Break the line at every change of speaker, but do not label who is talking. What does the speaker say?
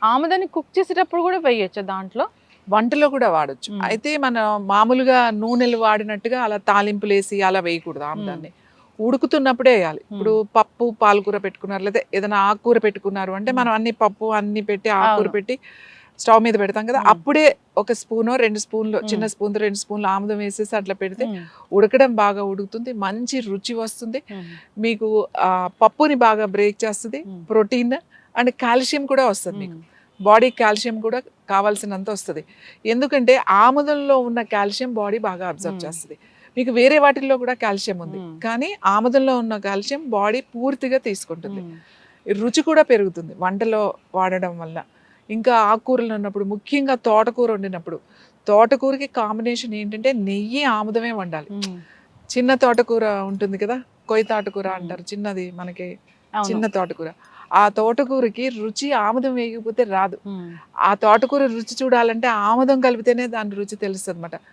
ఆముదాన్ని కుక్ చేసేటప్పుడు కూడా వేయొచ్చా దాంట్లో?
వంటలో కూడా వాడొచ్చు.
హ్మ్.
అయితే మనం మామూలుగా నూనెలు వాడినట్టుగా అలా తాలింపులేసి అలా వేయకూడదు ఆముదాన్ని. ఉడుకుతున్నప్పుడే ఎయాలి. ఇప్పుడు పప్పు, పాలకూర పెట్టుకున్నారు లేదా ఏదైనా ఆకుకూర పెట్టుకున్నారు అంటే మనం అన్ని పప్పు అన్ని పెట్టి ఆకుకూర
అవును.
పెట్టి స్టవ్ మీద పెడతాం కదా! అప్పుడే ఒక స్పూనో, 2 స్పూన్‌లో చిన్న
హ్మ్.
స్పూన్‌తో 2 స్పూన్‌లు ఆముదం వేసేసి అట్లా పెడితే
హ్మ్.
ఉడకడం బాగా ఉడుకుతుంది. మంచి రుచి వస్తుంది.
హ్మ్.
మీకు పప్పుని బాగా బ్రేక్ చేస్తది.
హ్మ్.
ప్రోటీన్ అండ్ కాల్షియం కూడా వస్తది మీకు.
హ్మ్.
బాడీకి కాల్షియం కూడా కావాల్సినంత వస్తది. ఎందుకంటే ఆముదంలో ఉన్న కాల్షియం బాడీ బాగా అబ్జర్వ్
హ్మ్.
చేస్తది. మీకు వేరే వాటిల్లో కూడా కాల్షియం ఉంది.
హ్మ్.
కానీ ఆముదంలో ఉన్న కాల్షియం బాడీ పూర్తిగా తీసుకుంటుంది.
హ్మ్.
రుచి కూడా పెరుగుతుంది వంటలో వాడడం వల్ల. ఇంకా ఆకుకూరలు ఉన్నప్పుడు ముఖ్యంగా తోటకూర వండినప్పుడు, తోటకూరకి కాంబినేషన్ ఏంటంటే నెయ్యి, ఆముదమే వండాలి.
హ్మ్.
చిన్న తోటకూర ఉంటుంది కదా! కొయ్య తోటకూర
హ్మ్.
అంటారు. చిన్నది మనకి
అవును.
చిన్న తోటకూర. ఆ తోటకూరకి రుచి ఆముదం వేయకపోతే రాదు.
హ్మ్.
ఆ తోటకూర రుచి చూడాలంటే ఆముదం కలిపితేనే దాని రుచి తెలుస్తదనమాట.